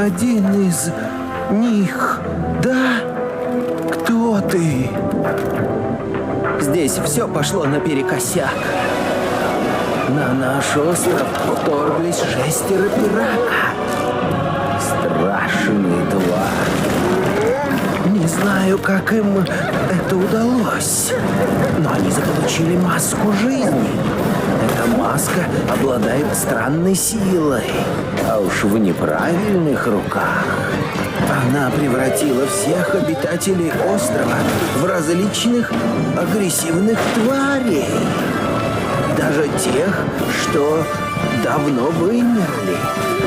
один из них, да? Кто ты? Здесь все пошло наперекосяк. На наш остров вторглись 6 пирака. Страшные твари. Не знаю, как им это удалось, но они заполучили маску жизни. Эта маска обладает странной силой, а уж в неправильных руках она превратила всех обитателей острова в различных агрессивных тварей. Даже тех, что давно вымерли.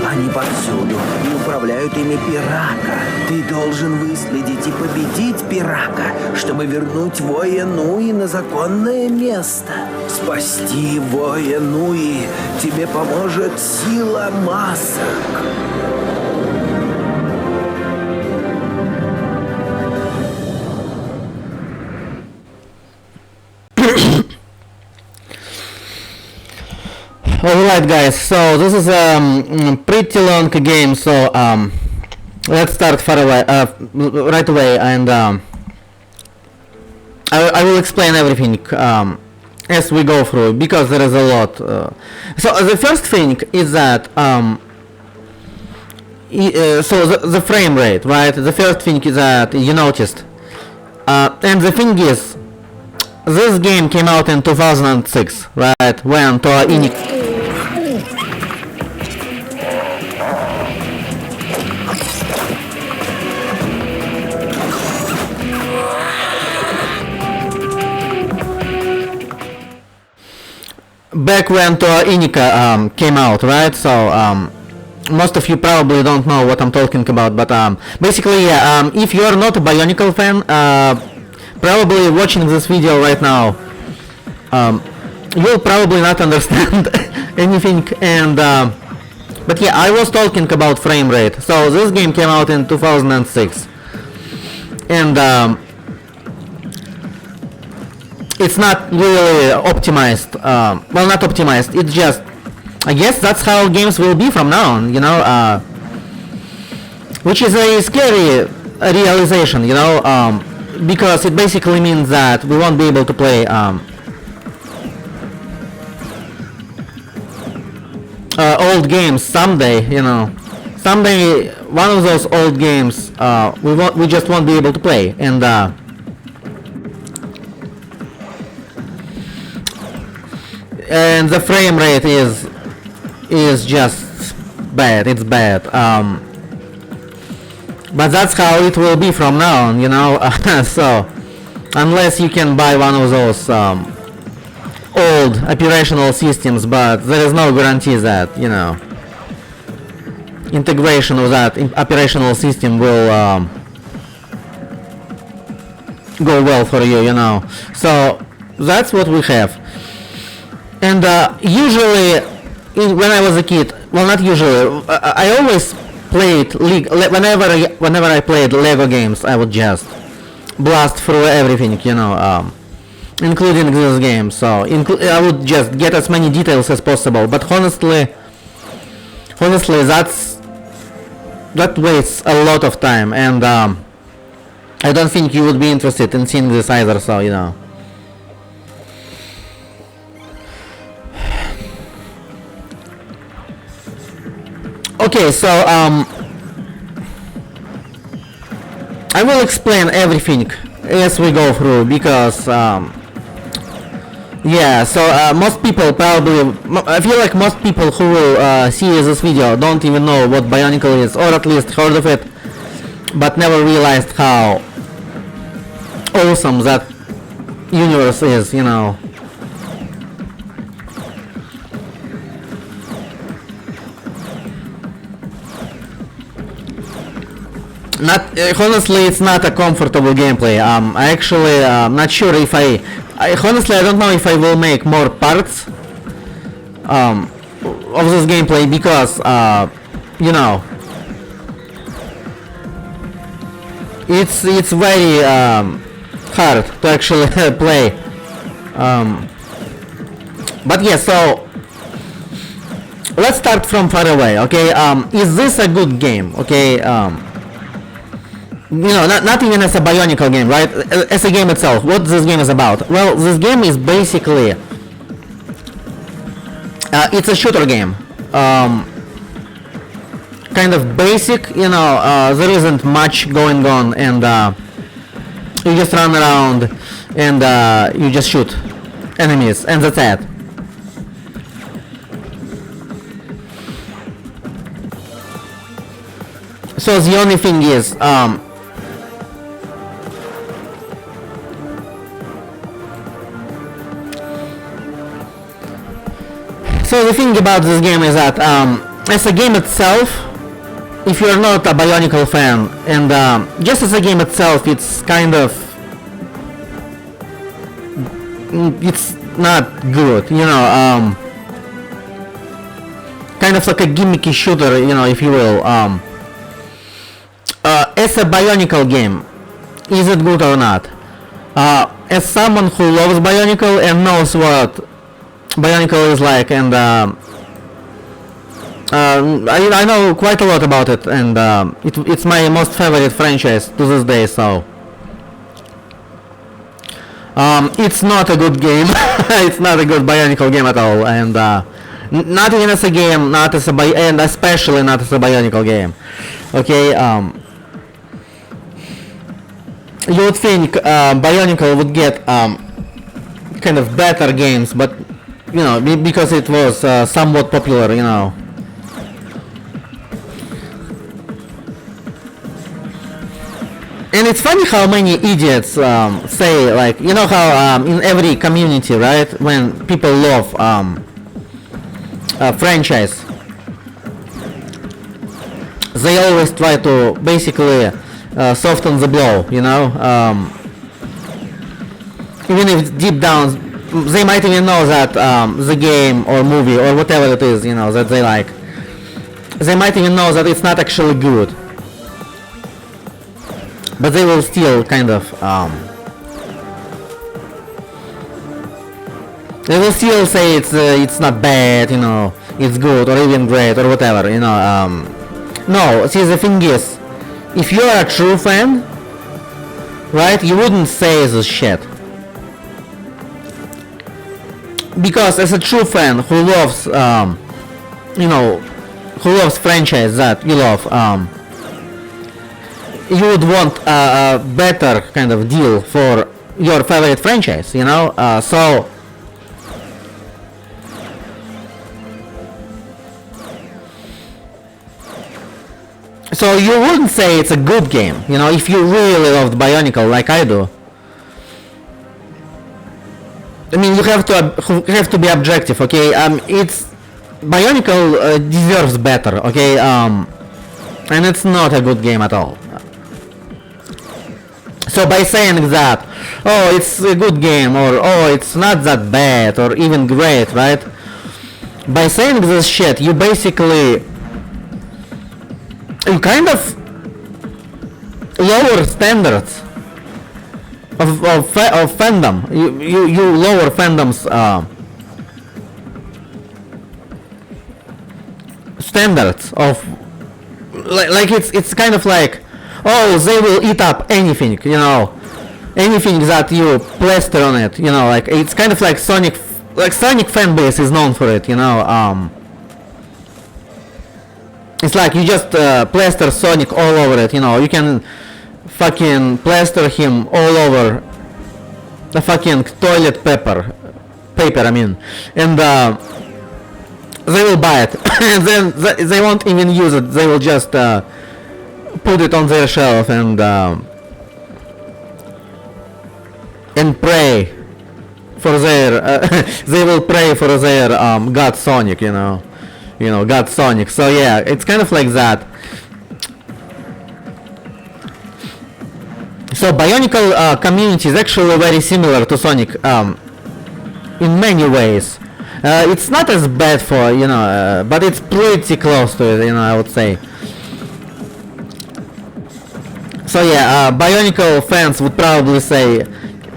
Они повсюду и управляют ими пирака. Ты должен выследить и победить пирака, чтобы вернуть воя Нуи на законное место. Спасти воя Нуи тебе поможет сила масок. Alright guys, so this is a pretty long game, so let's start right away, and I will explain everything as we go through, because there is a lot. So the first thing is that so the frame rate, right? The first thing is that you noticed, and the thing is, this game came out in 2006, right? When BIONICLE back when BIONICLE came out, right? So most of you probably don't know what I'm talking about, but basically, yeah, if you're not a BIONICLE fan, probably watching this video right now, you'll probably not understand anything, and but yeah, I was talking about frame rate. So this game came out in 2006, and it's not really optimized. Well, not optimized. It's just, I guess that's how games will be from now on, you know, which is a scary realization, you know, because it basically means that we won't be able to play old games someday, you know. Someday, one of those old games, we just won't be able to play, and the frame rate is just bad. It's bad. But that's how it will be from now on, you know. So unless you can buy one of those old operational systems, but there is no guarantee that, you know, integration of that operational system will go well for you, you know. So that's what we have. And usually, when I was a kid, well, not usually, I always played whenever I played Lego games, I would just blast through everything, you know, including this game. So I would just get as many details as possible. But honestly, that wastes a lot of time, and I don't think you would be interested in seeing this either. So, you know. Okay, so I will explain everything as we go through, because yeah, so most people probably, I feel like most people who will see this video don't even know what BIONICLE is, or at least heard of it, but never realized how awesome that universe is, you know. Honestly, it's not a comfortable gameplay. I actually not sure if honestly, I don't know if I will make more parts of this gameplay, because you know, it's very hard to actually play. But yeah, so let's start from far away. Okay, is this a good game? Okay, you know, not even as a Bionicle game, right? As a game itself, what this game is about? Well, this game is basically it's a shooter game. Kind of basic, you know. There isn't much going on, and you just run around and you just shoot enemies, and that's it. So the only thing is, so the thing about this game is that, as a game itself, if you're not a Bionicle fan, and just as a game itself, it's kind of, it's not good, you know. Kind of like a gimmicky shooter, you know, if you will. As a Bionicle game, is it good or not? As someone who loves Bionicle and knows what Bionicle is like, and I know quite a lot about it, and it's my most favorite franchise to this day, so it's not a good game. It's not a good Bionicle game at all, and not even as a game, not as a and especially not as a Bionicle game. Okay, you would think Bionicle would get kind of better games, but you know, because it was somewhat popular, you know. And it's funny how many idiots say, like, you know how in every community, right, when people love a franchise, they always try to basically soften the blow, you know. Even if deep down they might even know that the game or movie or whatever it is, you know, that they like, they might even know that it's not actually good, but they will still kind of they will still say it's not bad, you know, it's good or even great or whatever, you know. No, see, the thing is, if you're a true fan, right, you wouldn't say this shit. Because as a true fan who loves, you know, who loves franchise that you love, you would want a better kind of deal for your favorite franchise, you know. So you wouldn't say it's a good game, you know, if you really loved Bionicle like I do. I mean, you have to be objective, okay? It's Bionicle deserves better, okay? And it's not a good game at all. So by saying that, oh, it's a good game, or oh, it's not that bad, or even great, right? By saying this shit, you basically, you kind of lower standards of fandom. You lower fandom's standards of, like it's kind of like, oh, they will eat up anything, you know, anything that you plaster on it, you know, like it's kind of like Sonic fan base is known for it, you know. It's like you just plaster Sonic all over it, you know. You can fucking plaster him all over the fucking toilet paper, I mean, and they will buy it, and then they won't even use it. They will just put it on their shelf and pray for their they will pray for their God Sonic, you know, God Sonic. So yeah, it's kind of like that. So Bionicle community is actually very similar to Sonic in many ways. It's not as bad for, you know, but it's pretty close to it, you know, I would say. So yeah, Bionicle fans would probably say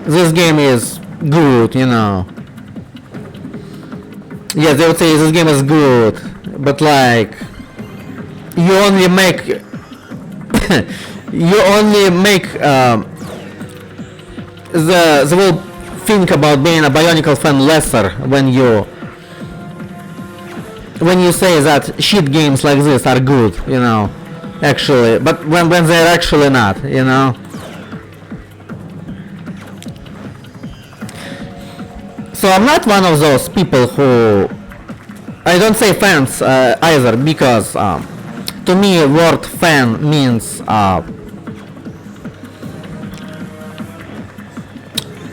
this game is good, you know. yes, they would say this game is good, but like you only make you only make the whole thing about being a Bionicle fan lesser when you say that shit games like this are good, you know, actually, but when they're actually not, you know. So I'm not one of those people who, I don't say fans either, because to me word fan means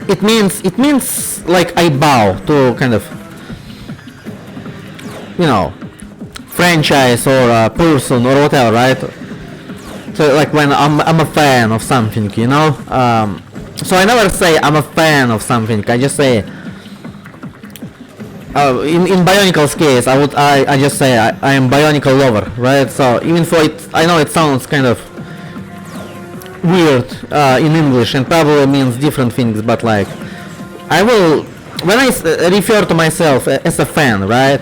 it means like I bow to kind of, you know, franchise or a person or whatever, right? So like when I'm a fan of something, you know. So I never say I'm a fan of something. I just say in Bionicle's case, I just say I am Bionicle lover, right? So even though I know it sounds kind of weird in English and probably means different things, but like I will, when I refer to myself as a fan, right?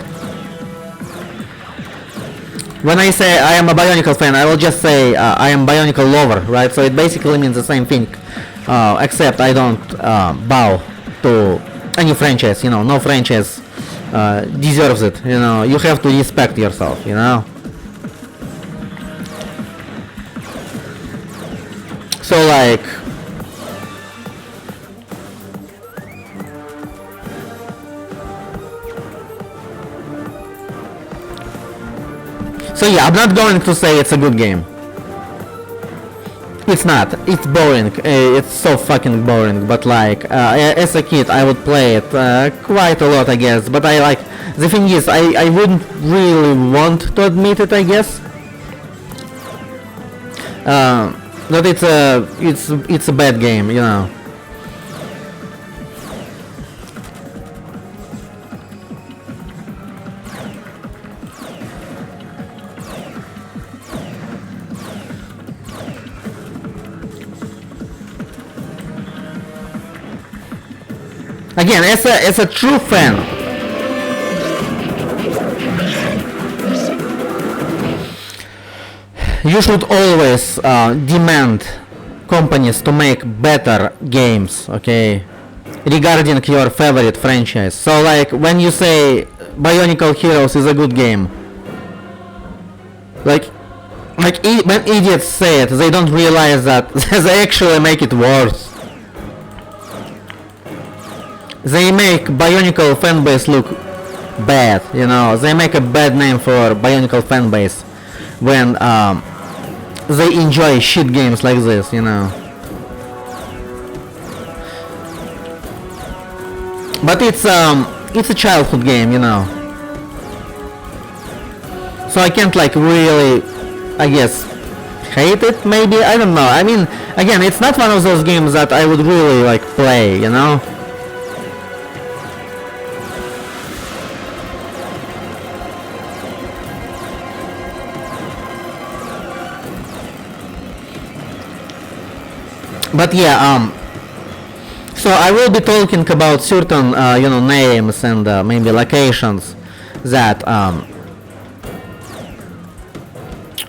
When I say I am a Bionicle fan, I will just say I am Bionicle lover, right? So it basically means the same thing, except I don't bow to any franchise, you know. No franchise deserves it, you know. You have to respect yourself, you know. So like so yeah, I'm not going to say it's a good game. It's not. It's boring. It's so fucking boring. But like, as a kid, I would play it quite a lot, I guess. But I like. The thing is, I wouldn't really want to admit it, I guess. But it's a bad game, you know. Again, as a true fan, you should always demand companies to make better games, okay, regarding your favorite franchise. So like when you say Bionicle Heroes is a good game, like when idiots say it, they don't realize that they actually make it worse. They make Bionicle fanbase look bad, you know. They make a bad name for Bionicle fanbase when they enjoy shit games like this, you know. But it's a childhood game, you know. So I can't like really, I guess, hate it maybe, I don't know. I mean, again, it's not one of those games that I would really like play, you know. But yeah, so I will be talking about certain, you know, names and maybe locations that,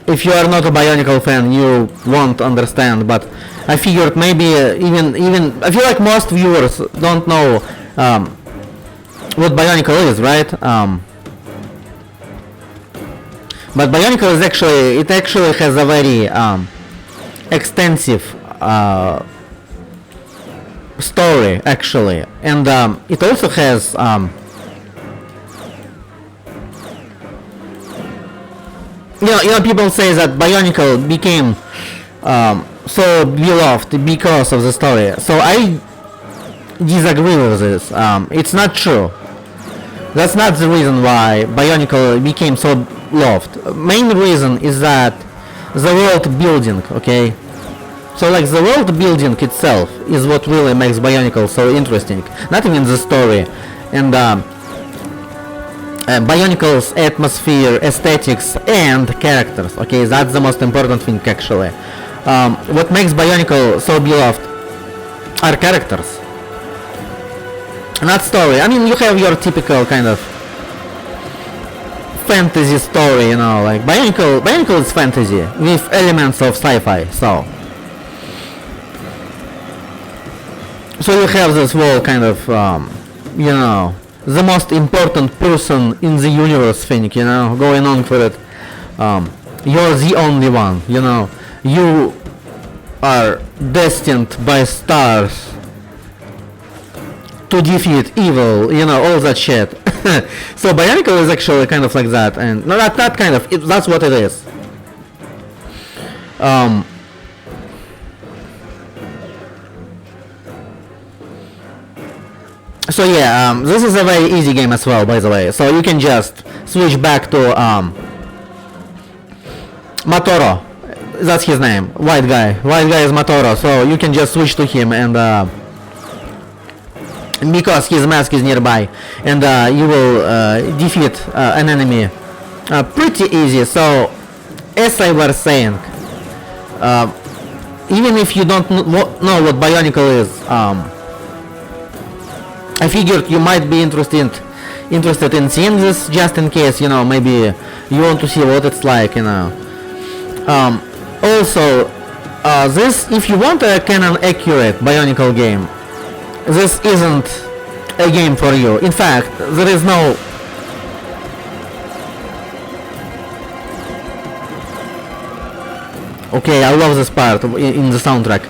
if you are not a Bionicle fan, you won't understand. But I figured maybe even I feel like most viewers don't know what Bionicle is, right? But Bionicle is actually has a very extensive story actually, and it also has you know people say that Bionicle became so beloved because of the story. So I disagree with this. It's not true. That's not the reason why Bionicle became so loved. Main reason is that the world building, okay? So like the world building itself is what really makes Bionicle so interesting, not even the story. And Bionicle's atmosphere, aesthetics and characters, okay, that's the most important thing actually. What makes Bionicle so beloved are characters, not story. I mean, you have your typical kind of fantasy story, you know, like Bionicle is fantasy with elements of sci-fi, so you have this whole kind of, you know, the most important person in the universe thing, you know, going on for it. You're the only one, you know, you are destined by stars to defeat evil, you know, all that shit. So Bionicle is actually kind of like that, and no, not kind of, that's what it is. So yeah, this is a very easy game as well, by the way. So you can just switch back to Matoro. That's his name. White guy. White guy is Matoro. So you can just switch to him, and because his mask is nearby, and you will defeat an enemy pretty easy. So as I was saying, even if you don't know what Bionicle is, I figured you might be interested in seeing this, just in case, you know, maybe you want to see what it's like, you know. Also, this, if you want a canon accurate Bionicle game, this isn't a game for you. In fact, there is no... Okay, I love this part in the soundtrack.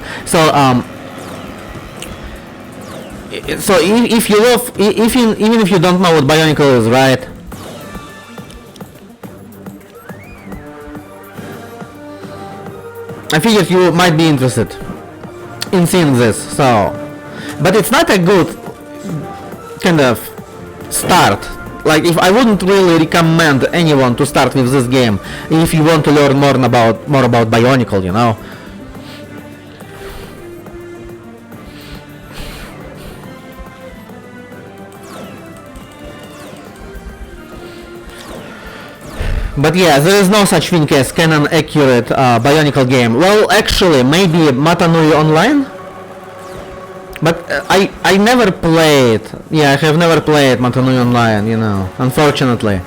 So if you love, even if you don't know what Bionicle is, right? I figured you might be interested in seeing this. So, but it's not a good kind of start. Like, if I wouldn't really recommend anyone to start with this game if you want to learn more about Bionicle, you know. But yeah, there is no such thing as canon accurate Bionicle game. Well, actually, maybe Matanui Online? But I never played. Yeah, I have never played Matanui Online, you know, unfortunately.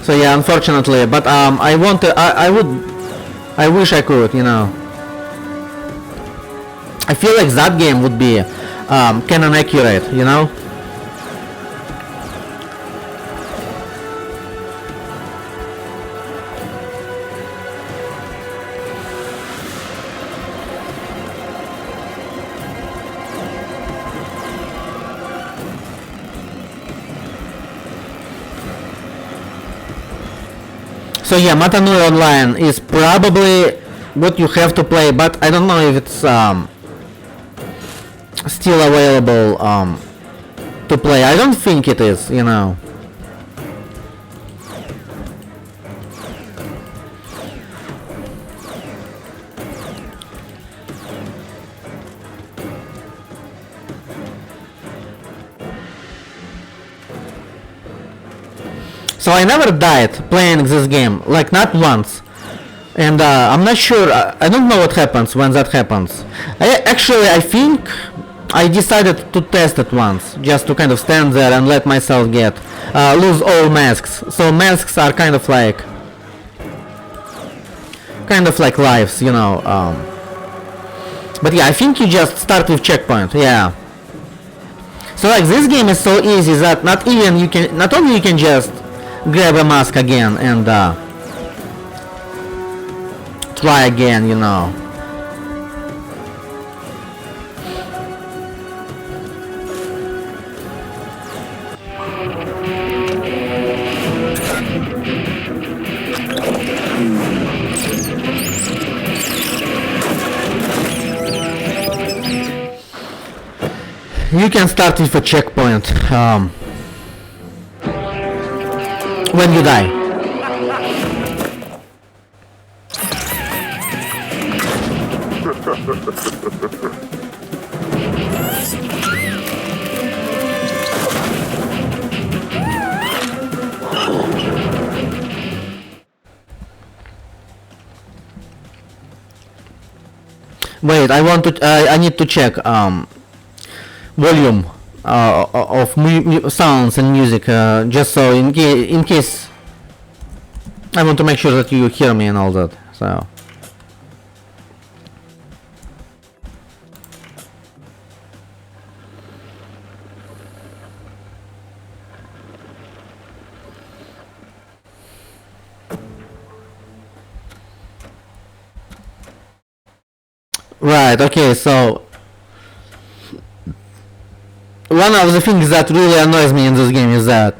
So yeah, unfortunately, but I want to, I wish I could, you know. I feel like that game would be canon accurate, you know. So yeah, Matanui Online is probably what you have to play, but I don't know if it's still available to play. I don't think it is, you know. So I never died playing this game, like not once. And I'm not sure, I don't know what happens when that happens. I think I decided to test it once, just to kind of stand there and let myself lose all masks. So masks are kind of like lives, you know. But yeah, I think you just start with checkpoint, yeah. So like this game is so easy that not only you can just grab a mask again and try again, you know. You can start with a checkpoint when you die. Wait, I need to check volume. of sounds and music, just so in case I want to make sure that you hear me and all that. So. Right, okay, so one of the things that really annoys me in this game is that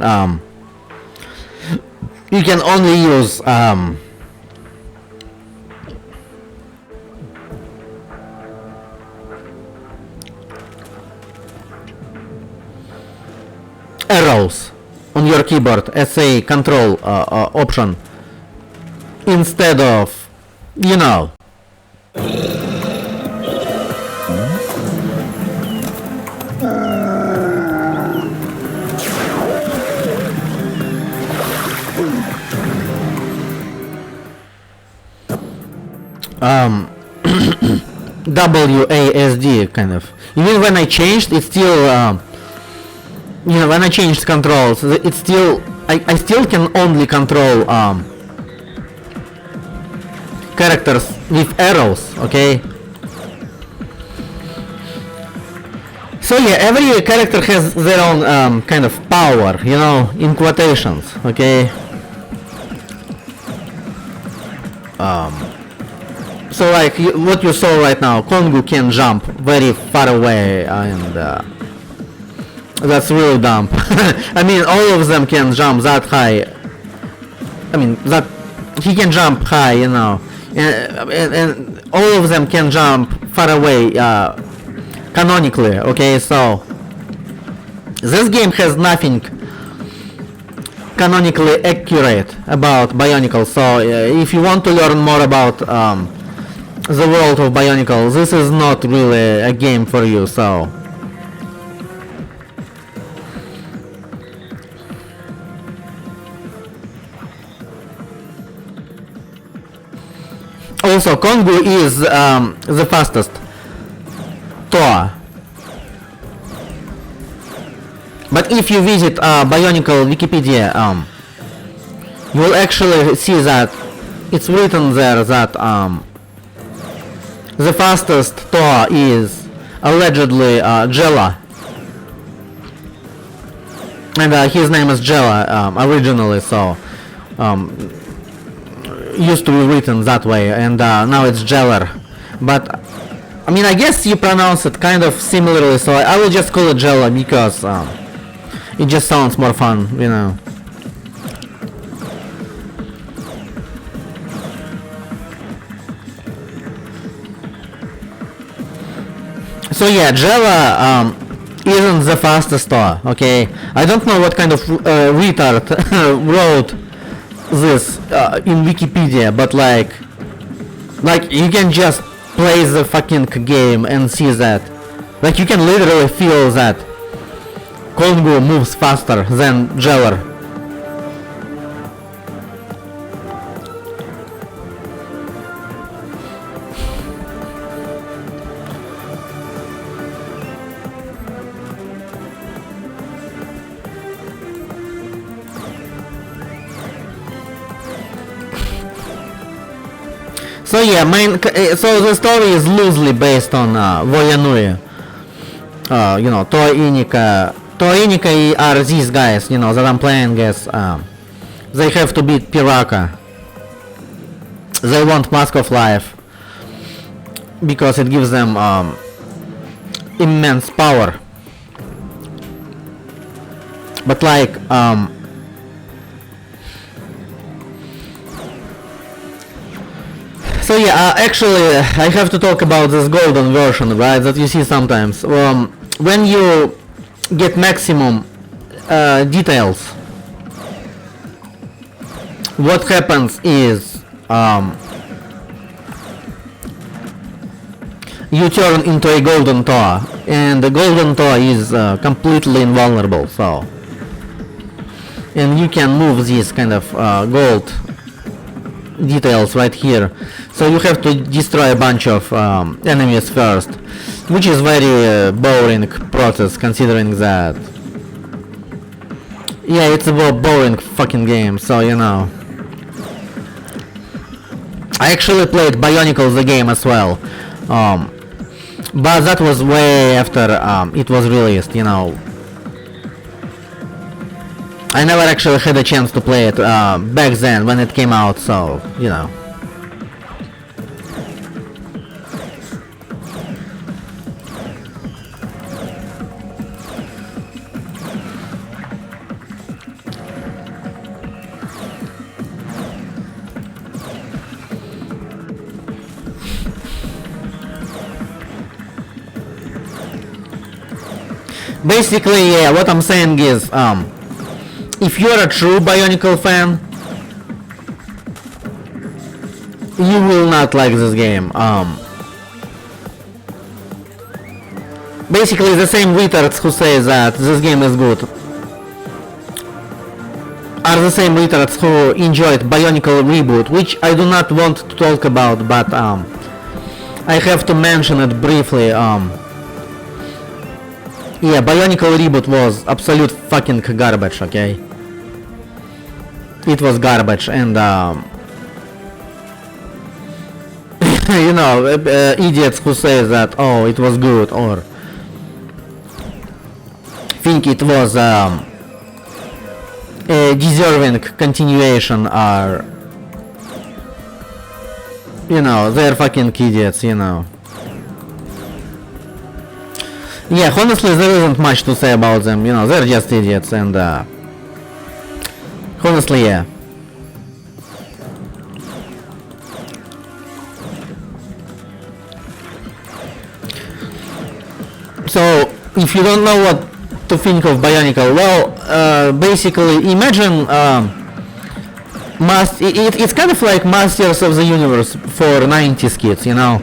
you can only use arrows on your keyboard as a control option instead of, you know, WASD kind of. Even when I changed, it's still you know, when I changed controls, it's still I still can only control characters with arrows, okay? So yeah, every character has their own kind of power, you know, in quotations, okay? So like what you saw right now, Kongu can jump very far away, and that's really dumb. I mean, all of them can jump that high. I mean, that he can jump high, you know, and all of them can jump far away, canonically. Okay, so this game has nothing canonically accurate about Bionicle. So if you want to learn more about the world of Bionicle, this is not really a game for you. So also Kongu is the fastest Toa. But if you visit Bionicle Wikipedia, you will actually see that it's written there that the fastest Toa is allegedly Jella, and his name is Jella originally, so used to be written that way, and now it's Jeller. But I mean, I guess you pronounce it kind of similarly, so I will just call it Jella because it just sounds more fun, you know. So yeah, Jella isn't the fastest Toa, okay? I don't know what kind of retard wrote this in Wikipedia, but like you can just play the fucking game and see that. Like you can literally feel that Kongu moves faster than Jeller. So yeah, so the story is loosely based on Voyanui. You know, Toa Inika are these guys, you know, that I'm playing as. They have to beat Piraka. They want Mask of Life because it gives them immense power. But like so yeah, actually I have to talk about this golden version, right, that you see sometimes. When you get maximum details, what happens is you turn into a golden Toa, and the golden Toa is completely invulnerable, so, and you can move these kind of gold details right here. So you have to destroy a bunch of enemies first, which is very boring process considering that. Yeah, it's a boring fucking game, so you know. I actually played BIONICLE the game as well, but that was way after it was released, you know. I never actually had a chance to play it back then when it came out, so, you know. Basically, yeah, what I'm saying is, if you're a true BIONICLE fan, you will not like this game. Basically, the same retards who say that this game is good are the same retards who enjoyed BIONICLE Reboot, which I do not want to talk about, but I have to mention it briefly. Yeah, BIONICLE Reboot was absolute fucking garbage, okay? It was garbage, and you know, idiots who say that, oh, it was good, or think it was a deserving continuation, are, you know, they're fucking idiots, you know. Yeah, honestly, there isn't much to say about them, you know, they're just idiots, and honestly, yeah. So, if you don't know what to think of BIONICLE, well, basically, imagine, it's kind of like Masters of the Universe for 90s kids, you know,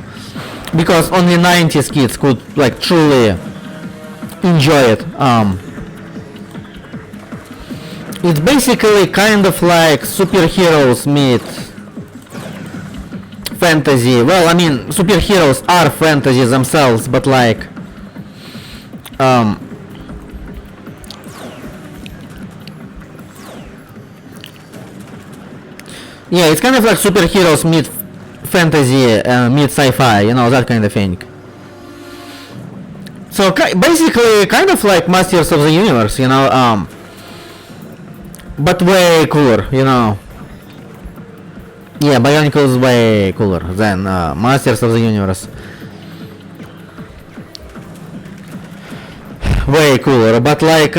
because only 90s kids could, like, truly enjoy it. It's basically kind of like superheroes meet fantasy. Well, I mean, superheroes are fantasy themselves, but like, yeah, it's kind of like superheroes meet fantasy, meet sci-fi, you know, that kind of thing. So basically, kind of like Masters of the Universe, you know, but way cooler, you know. Yeah, BIONICLE is way cooler than Masters of the Universe. Way cooler, but like,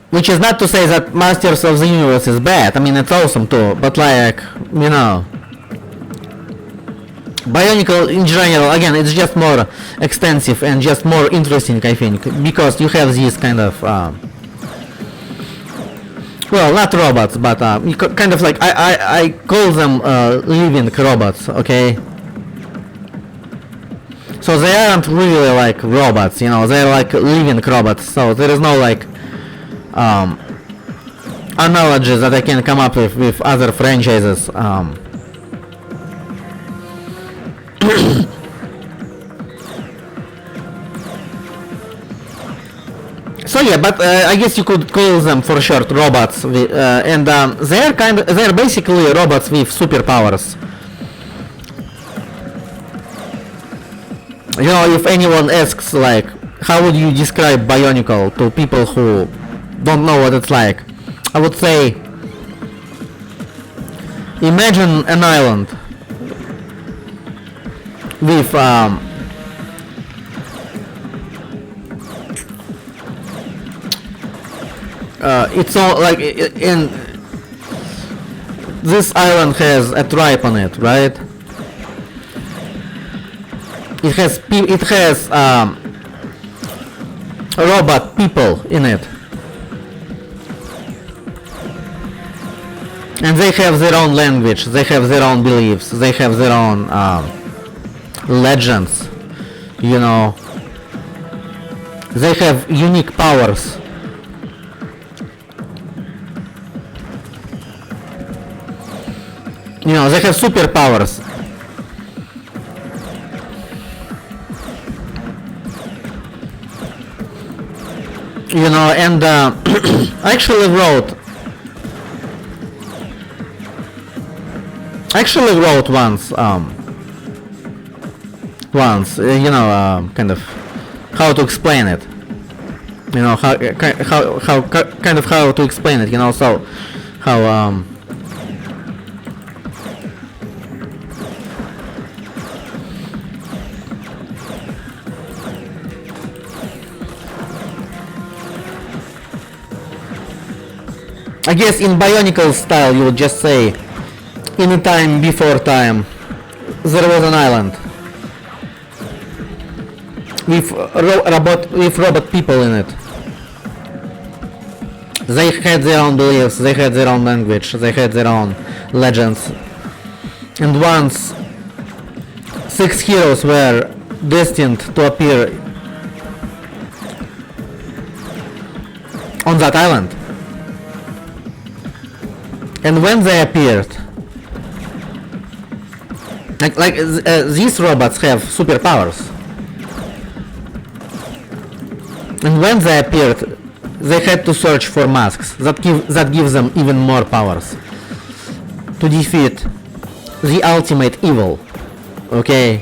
which is not to say that Masters of the Universe is bad. I mean, it's awesome too, but like, you know, BIONICLE in general, again, it's just more extensive and just more interesting, I think, because you have these kind of, well, not robots, but kind of like, I call them living robots, okay? So they aren't really like robots, you know, they're like living robots, so there is no like analogies that I can come up with other franchises. So yeah, but I guess you could call them for short robots, and they're basically robots with superpowers. You know, if anyone asks like, how would you describe BIONICLE to people who don't know what it's like, I would say, imagine an island with it's all like in this island has a tribe on it, right? It has robot people in it, and they have their own language, they have their own beliefs, they have their own legends, you know, they have unique powers. You know, they have superpowers. You know, and I actually wrote once, you know, kind of how to explain it. You know, how to explain it, you know, so how I guess in Bionicle style you would just say, in a time before time, there was an island with robot people in it. They had their own beliefs, they had their own language, they had their own legends. And once 6 heroes were destined to appear on that island. And when they appeared, these robots have superpowers. And when they appeared, they had to search for masks that gives them even more powers to defeat the ultimate evil. Okay,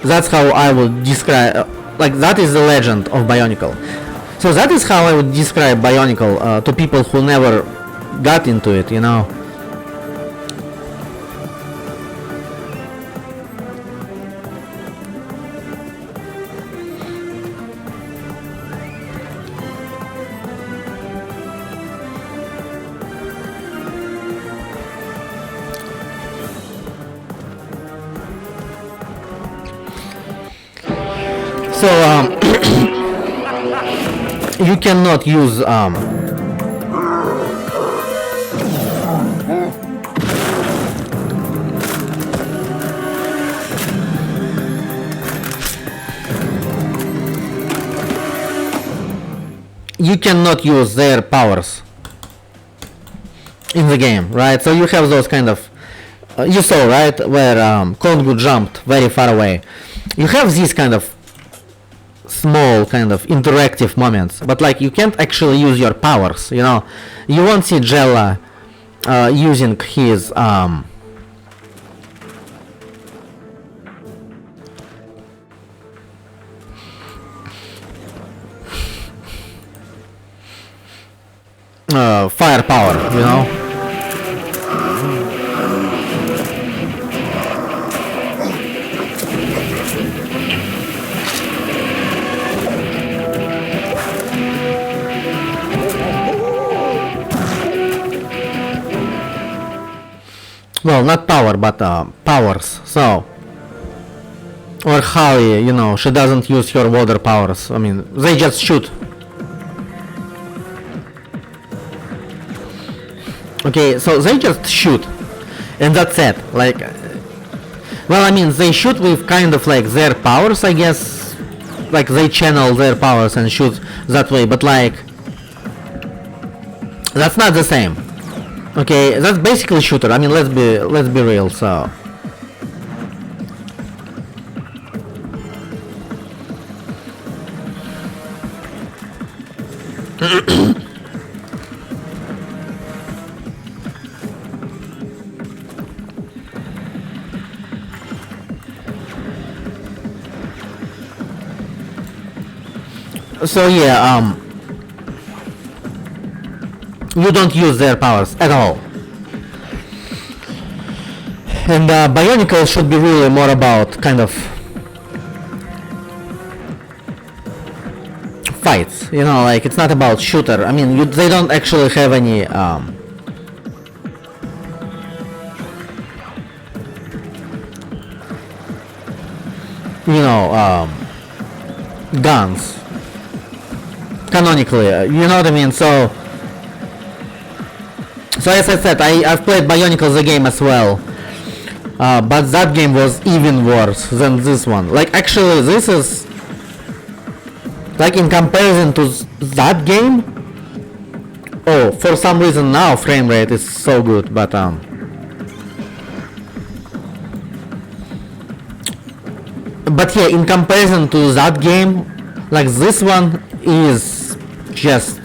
that's how I would describe. Like, that is the legend of Bionicle. So that is how I would describe Bionicle to people who never got into it, you know. So you cannot use you cannot use their powers in the game, right? So you have those kind of you saw, right, where Kongu jumped very far away. You have these kind of small kind of interactive moments, but like you can't actually use your powers, you know. You won't see Jella using his firepower, you know. Well, not power, but powers. So, or Holly, you know, she doesn't use her water powers. I mean, they just shoot. Okay, so they just shoot, and that's it. Like, well, I mean, they shoot with kind of like their powers, I guess. Like, they channel their powers and shoot that way, but like, that's not the same. Okay, that's basically shooter. I mean, let's be real. So, so yeah, you don't use their powers at all. And Bionicle should be really more about kind of fights, you know, like it's not about shooter. I mean, they don't actually have any you know, guns canonically, you know what I mean. So as I said, I've played Bionicle the game as well, but that game was even worse than this one. Like, actually, this is, like, in comparison to that game, Oh, for some reason now frame rate is so good, but yeah, in comparison to that game, like this one is just,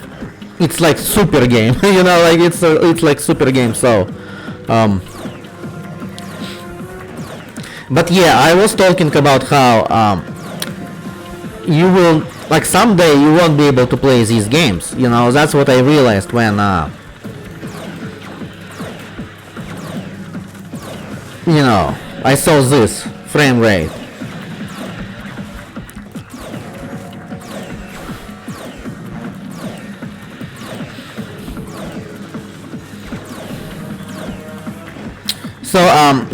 it's like super game. You know, like it's like super game. So but yeah, I was talking about how you will, like, someday you won't be able to play these games. You know, that's what I realized when you know, I saw this frame rate. So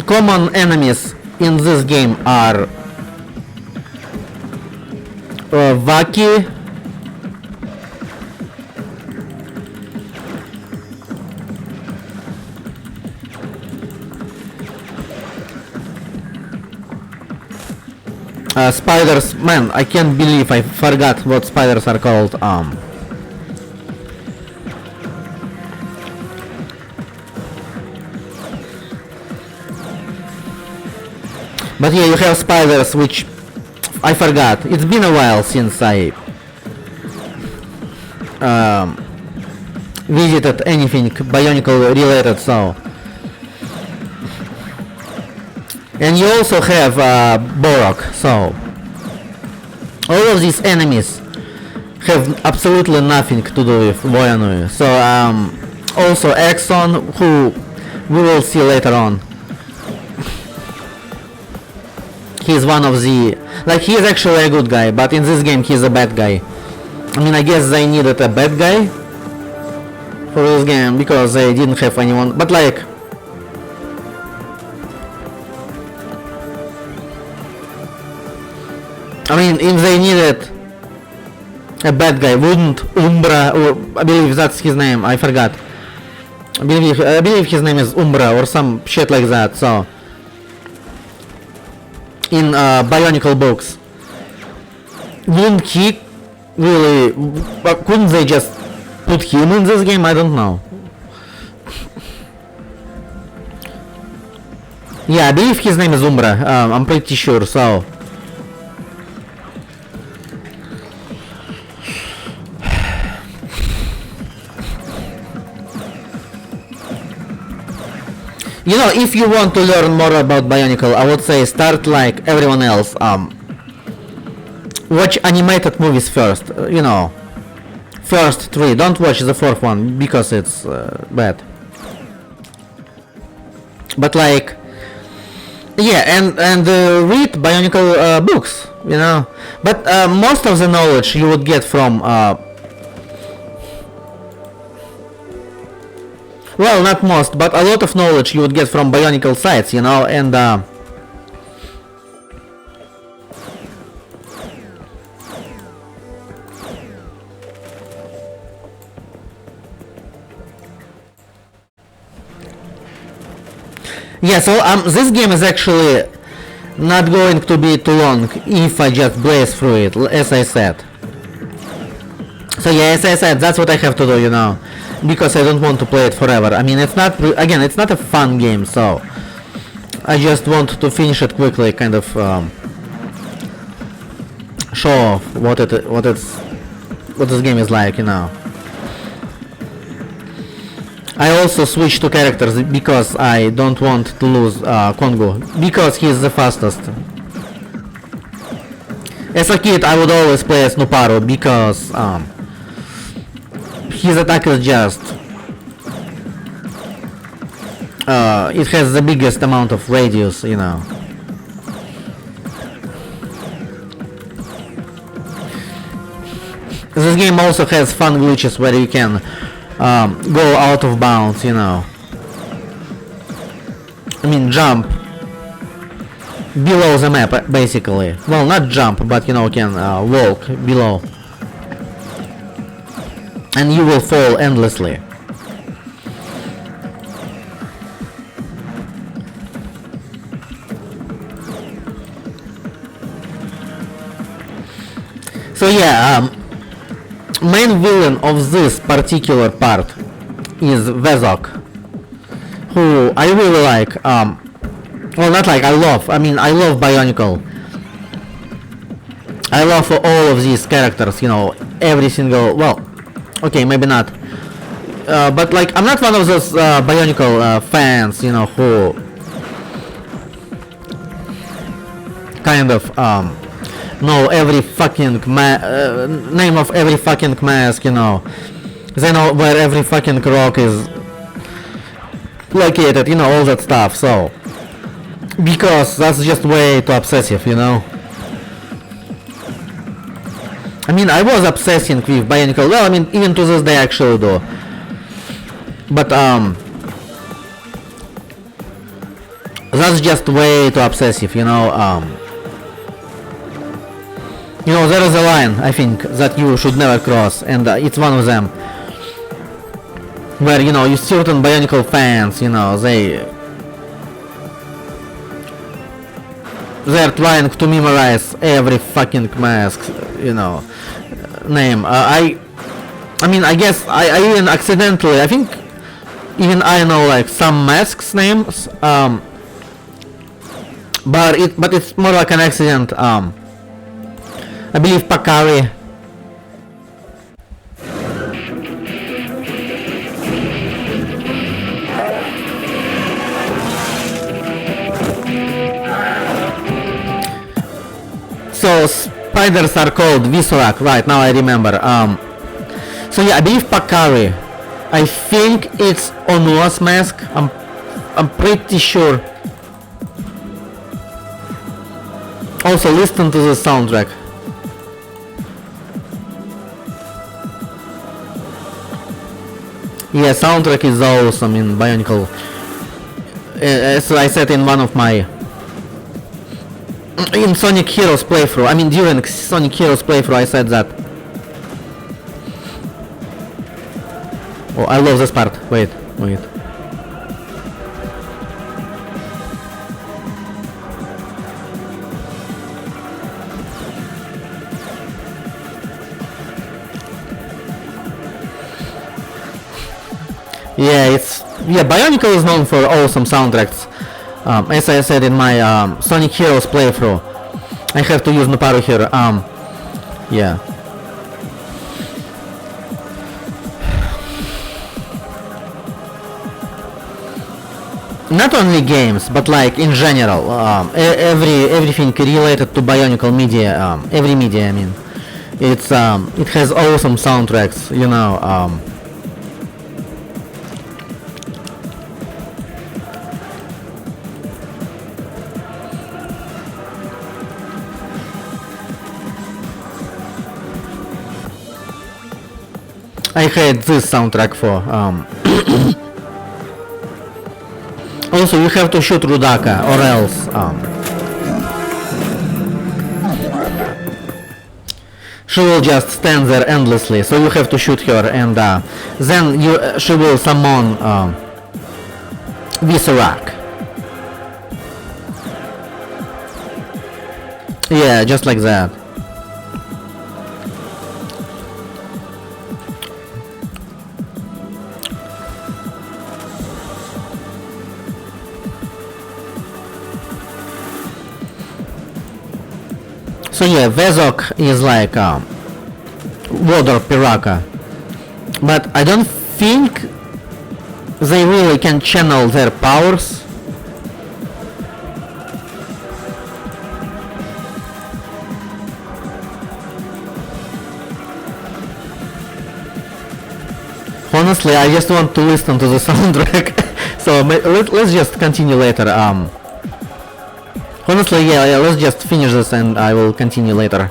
common enemies in this game are Vaki, spiders. Man, I can't believe I forgot what spiders are called. But yeah, you have spiders, which I forgot. It's been a while since I visited anything Bionicle related, so. And you also have Borok, so. All of these enemies have absolutely nothing to do with Voyanui. So also Exxon, who we will see later on. He's one of the, like, he is actually a good guy, but in this game he's a bad guy. I mean, I guess they needed a bad guy for this game because they didn't have anyone, but like, I mean, if they needed a bad guy, wouldn't Umbra, or I believe that's his name, I forgot. I believe his name is Umbra or some shit like that, so. In Bionicle books, wouldn't he really, couldn't they just put him in this game? I don't know. Yeah, I believe his name is Umbra, I'm pretty sure, so. You know, if you want to learn more about Bionicle, I would say start like everyone else. Watch animated movies first, you know. First 3, don't watch the 4th one, because it's bad. But like, yeah, and read Bionicle books, you know. But most of the knowledge you would get from well, not most, but a lot of knowledge you would get from Bionicle sites, you know, and yeah, so this game is actually not going to be too long if I just blaze through it, as I said. So yeah, as I said, that's what I have to do, you know, because I don't want to play it forever. I mean, it's not, again, it's not a fun game, so I just want to finish it quickly, kind of show off what this game is like, you know. I also switched to characters because I don't want to lose Kongo, because he's the fastest. As a kid, I would always play as Nuparu because his attack is just it has the biggest amount of radius, you know. This game also has fun glitches where you can go out of bounds, you know. I mean, jump below the map, basically. Well, not jump, but you know, can walk below. And you will fall endlessly. So yeah, main villain of this particular part is Vezok, who I really like. Well, not like, I love. I mean, I love Bionicle. I love all of these characters, you know, every single, well, okay, maybe not. But like, I'm not one of those Bionicle fans, you know, who kind of know every fucking name of every fucking mask, you know. They know where every fucking rock is located, you know, all that stuff, so. Because that's just way too obsessive, you know. I mean, I was obsessing with Bionicle, well, I mean, even to this day I actually do. But, that's just way too obsessive, you know, you know, there is a line, I think, that you should never cross, and it's one of them. Where, you know, you certain Bionicle fans, you know, they're trying to memorize every fucking mask, you know, name. I mean, I guess I even accidentally, I think even I know like some masks names, but it's more like an accident. I believe Pakari. So spiders are called Visorak, right, now I remember. So yeah, I believe Pakari. I think it's Onua's mask. I'm pretty sure. Also listen to the soundtrack. Yeah, soundtrack is awesome in Bionicle. As I said in one of my in Sonic Heroes playthrough, I mean during Sonic Heroes playthrough I said that. Oh, I love this part. Wait. Yeah, Bionicle is known for awesome soundtracks. As I said in my Sonic Heroes playthrough, I have to use Nuparu here. Yeah. Not only games, but like in general, everything related to Bionicle media, every media, I mean, it has awesome soundtracks, you know. I had this soundtrack for. Also, you have to shoot Rudaka, or else she will just stand there endlessly. So you have to shoot her, and then she will summon Visorak. Yeah, just like that. So yeah, Vezok is like water piraka, but I don't think they really can channel their powers. Honestly, I just want to listen to the soundtrack, so let's just continue later. Honestly, yeah, let's just finish this and I will continue later.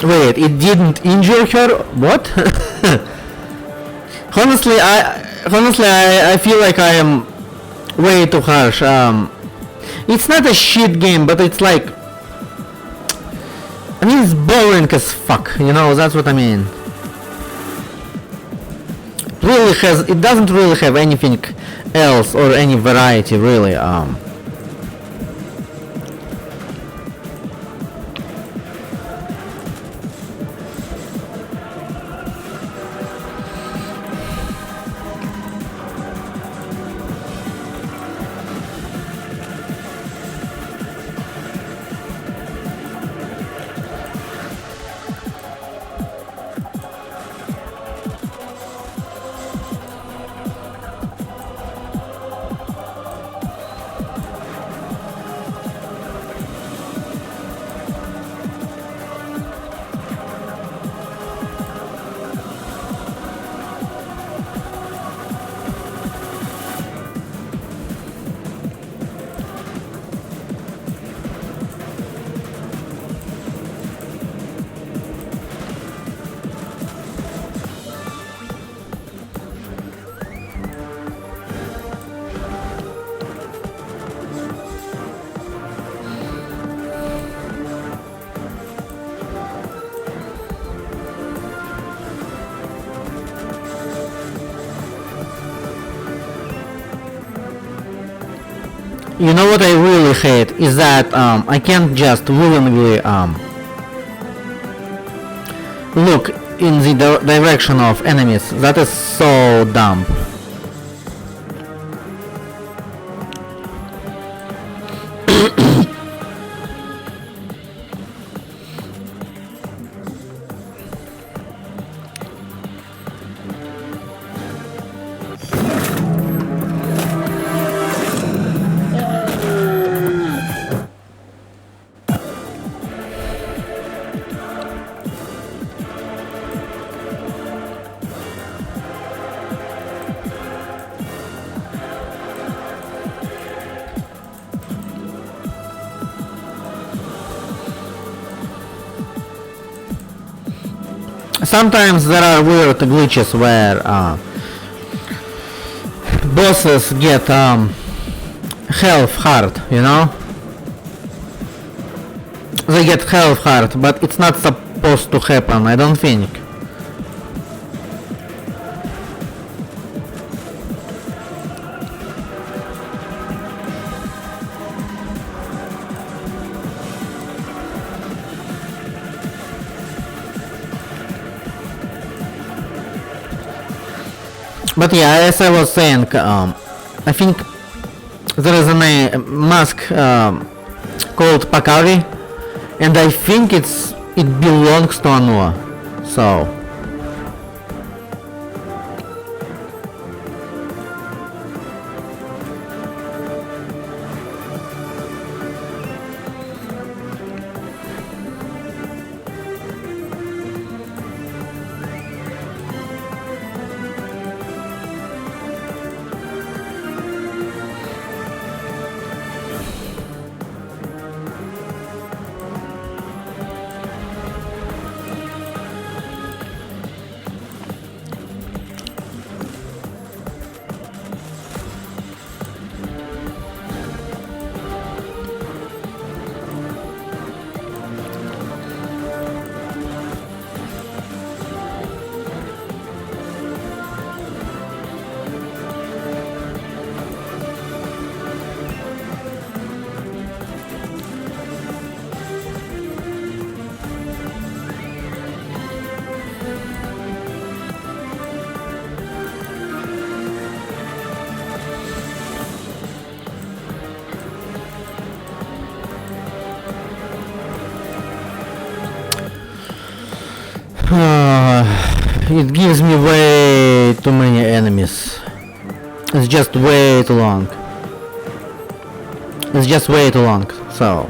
Wait, it didn't injure her? What? honestly, I feel like I am way too harsh. It's not a shit game, but it's like, I mean, it's boring as fuck. You know, that's what I mean. It doesn't really have anything else or any variety, really. You know what I really hate is that I can't just willingly look in the direction of enemies. That is so dumb. Sometimes there are weird glitches where bosses get health hard, you know? They get health hard, but it's not supposed to happen, I don't think. But yeah, as I was saying, I think there is a mask called Pakari, and I think it belongs to Anua. So it gives me way too many enemies. It's just way too long. It's just way too long, so...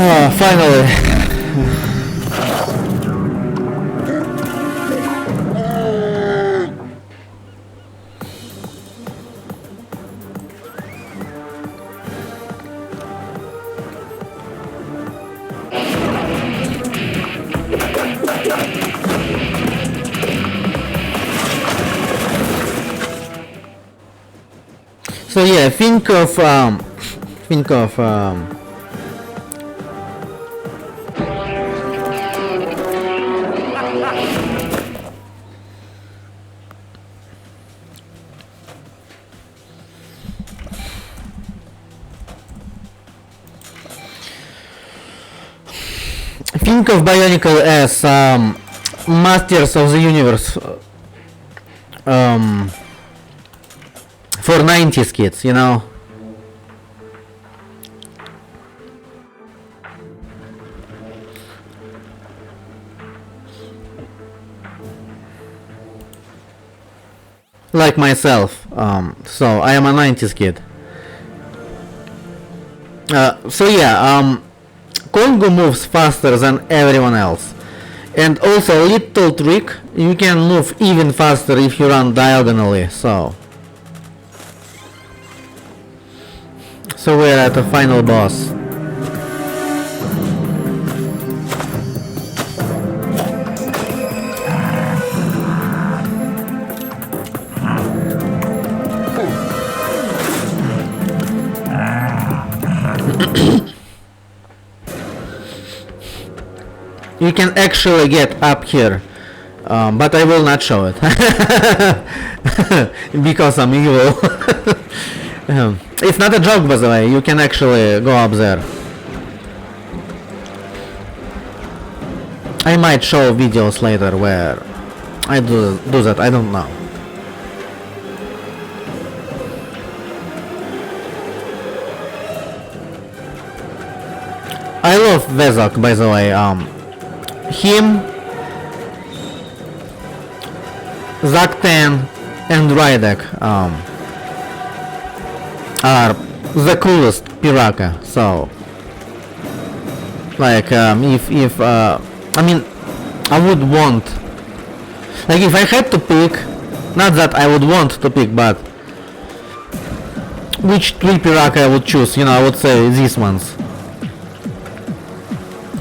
Oh, finally. So yeah, think of BIONICLE as masters of the universe for 90s kids, you know. Like myself, so I am a 90s kid. So yeah, Congo moves faster than everyone else. And also, little trick, you can move even faster if you run diagonally, so we're at the final boss. You can actually get up here, but I will not show it because I'm evil. It's not a joke, by the way. You can actually go up there. I might show videos later where I do that. I don't know. I love Vezok, by the way. Him, Zakten, and Rydek are the coolest piraka. So, like, if I mean, I would want, like, if I had to pick, not that I would want to pick, but which three piraka I would choose, you know, I would say these ones.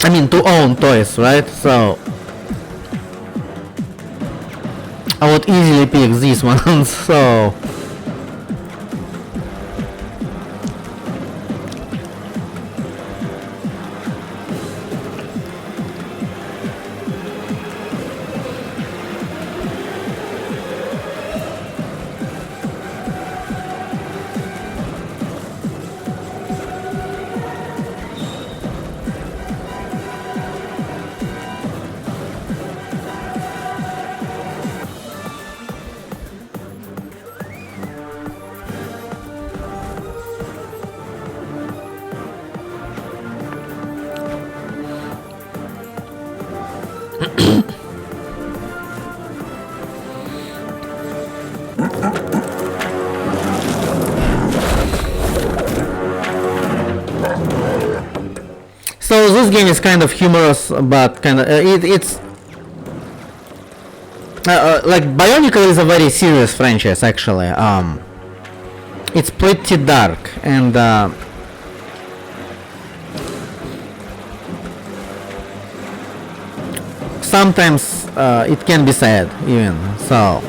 I mean, to own toys, right? So I would easily pick these ones. So so this game is kind of humorous, but kind of it's like BIONICLE is a very serious franchise actually. It's pretty dark, and sometimes it can be sad even so.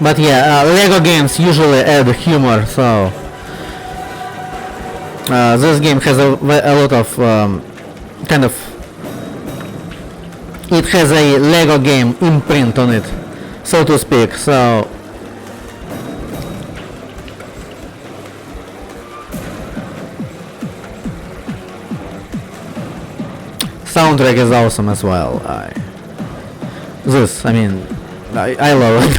But yeah, Lego games usually add humor, so this game has a lot of kind of, it has a Lego game imprint on it, so to speak, so soundtrack is awesome as well. I love it.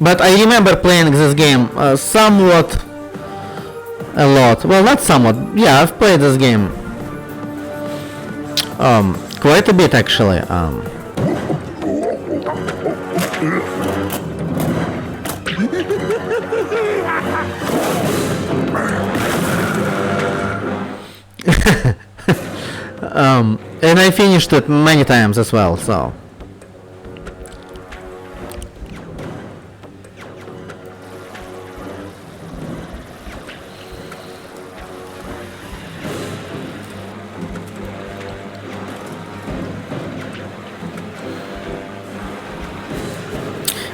But I remember playing this game somewhat a lot. Well, not somewhat. Yeah, I've played this game quite a bit actually. And I finished it many times as well, so.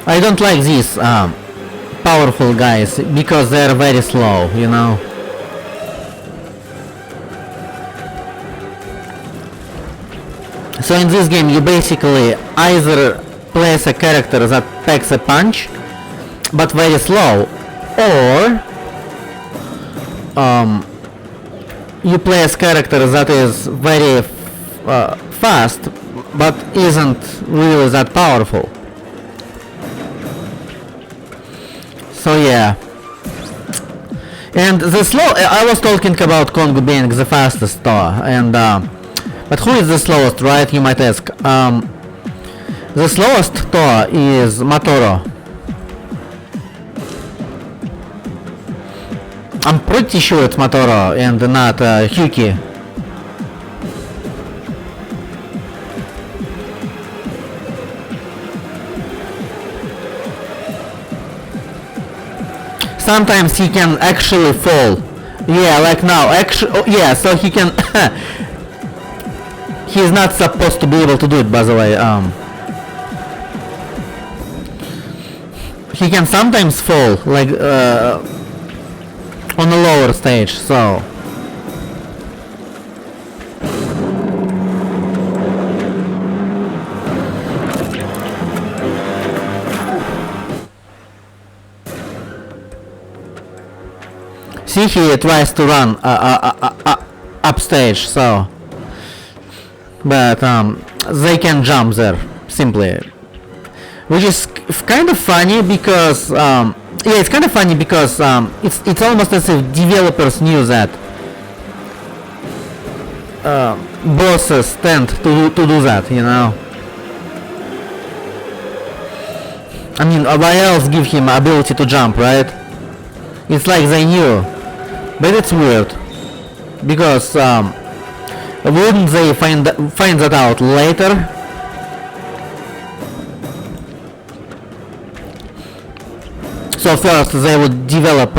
I don't like these powerful guys because they're very slow, you know. So in this game you basically either place a character that packs a punch but very slow, or you place a character that is very fast but isn't really that powerful. So yeah. And the slow, I was talking about Kongo being the fastest Toa, and but who is the slowest, right? You might ask. The slowest Toa is Matoro. I'm pretty sure it's Matoro and not Hyuki. Sometimes he can actually fall. Yeah, like now. Actually, oh, yeah, so he can. He's not supposed to be able to do it, by the way. He can sometimes fall, like on a lower stage. So. See, he tries to run upstage, so. But they can jump there, simply. Which is kind of funny because, yeah, it's kind of funny because it's almost as if developers knew that bosses tend to do that, you know. I mean, why else give him ability to jump, right? It's like they knew. But it's weird, because wouldn't they find that out later? So first they would develop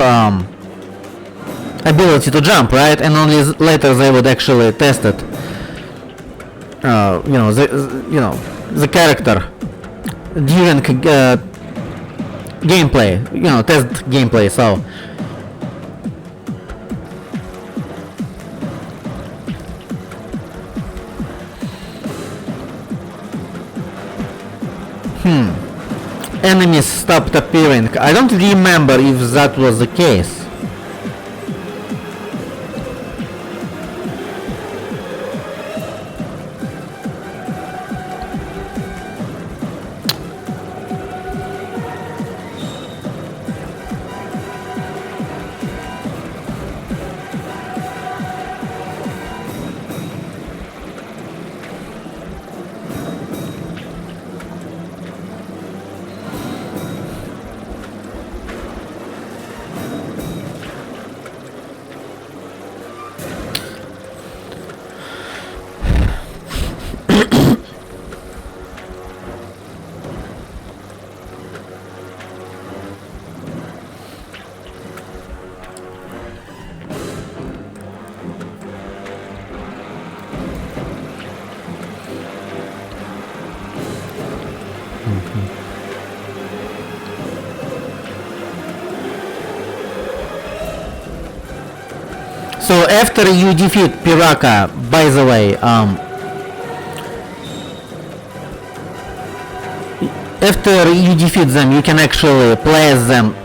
ability to jump, right? And only later they would actually test it. The character during gameplay, test gameplay. So. Enemies stopped appearing. I don't remember if that was the case. So after you defeat Piraka, by the way, after you defeat them, you can actually place them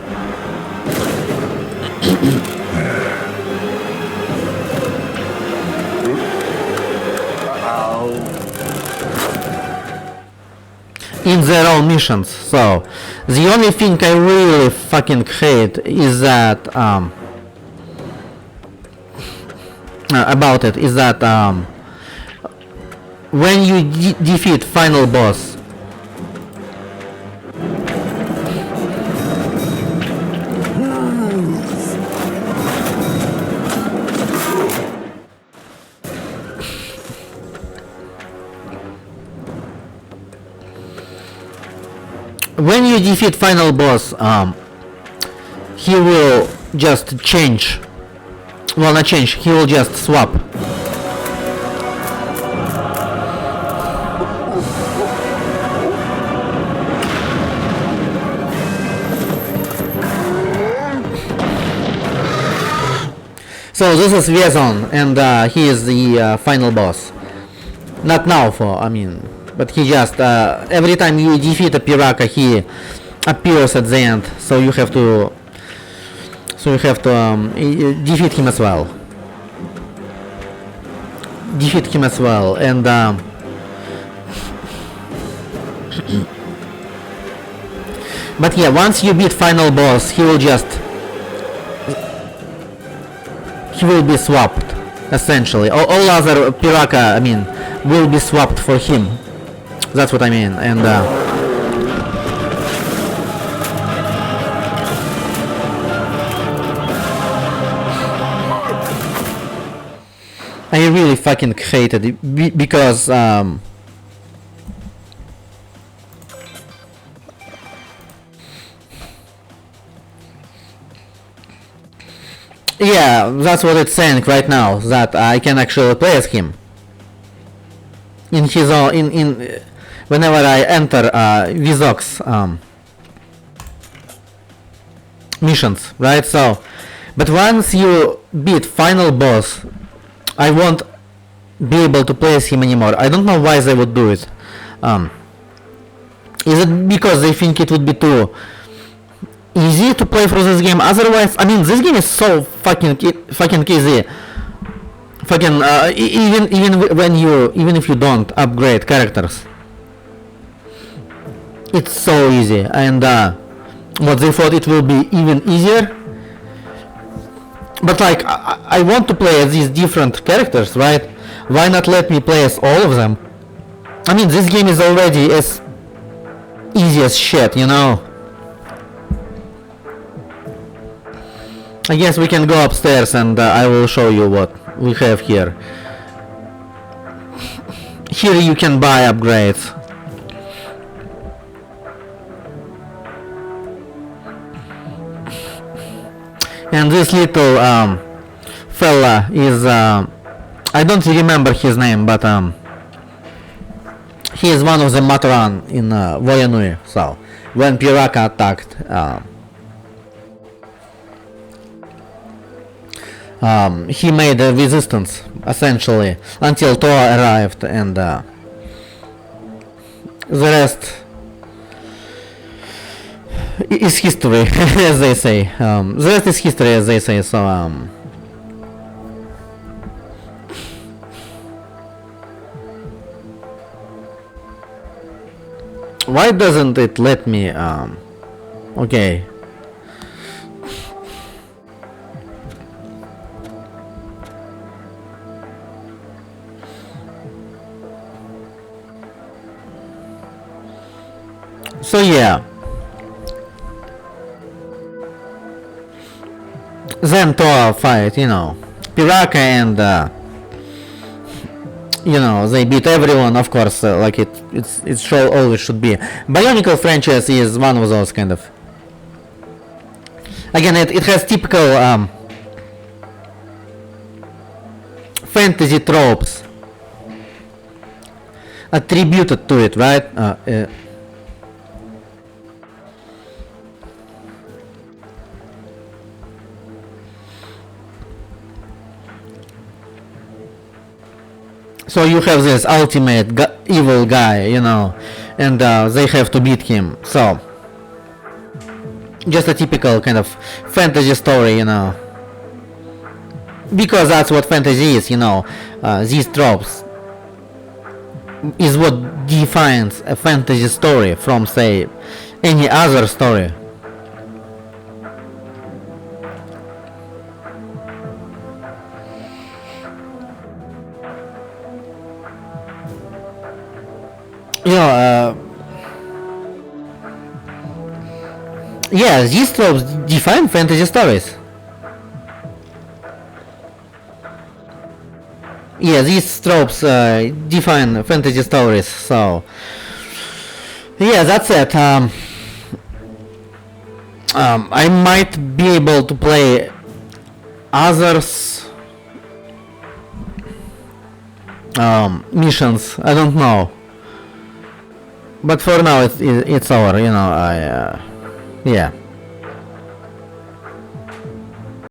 in their own missions. So the only thing I really fucking hate is that about it is that when you defeat final boss, he will just change. Well, not change, he will just swap. So this is Vezon, and he is the final boss. Not now, but he just every time you defeat a Piraka, he appears at the end. So you have to defeat him as well. And but yeah, once you beat final boss, he will be swapped, essentially. All other Piraka, will be swapped for him. That's what I mean. And I really fucking hated it because yeah, that's what it's saying right now, that I can actually play as him in his own whenever I enter Vizok's missions, right? So, but once you beat final boss, I won't be able to play as him anymore. I don't know why they would do it. Is it because they think it would be too easy to play through this game? Otherwise, this game is so fucking easy. Even if you don't upgrade characters, it's so easy. And what they thought it will be even easier. But like, I want to play as these different characters, right? Why not let me play as all of them? This game is already as easy as shit, you know? I guess we can go upstairs and I will show you what we have here. Here you can buy upgrades. And this little fella is I don't remember his name, but he is one of the Mataran in Voyanui. So when Piraka attacked, he made a resistance essentially until Thor arrived, and the rest is history, as they say. The rest is history, as they say. So why doesn't it let me okay. So yeah, then Thor fight, Piraka, and they beat everyone, of course, like it's always should be. BIONICLE franchise is one of those kind of. Again, it has typical fantasy tropes attributed to it, right? So you have this ultimate evil guy, you know, and they have to beat him. So just a typical kind of fantasy story, you know, because that's what fantasy is, you know. These tropes is what defines a fantasy story from, say, any other story. You know, yeah, these tropes define fantasy stories. Yeah, these tropes define fantasy stories, so yeah, that's it. I might be able to play others missions, I don't know. But for now it's over, you know. Yeah.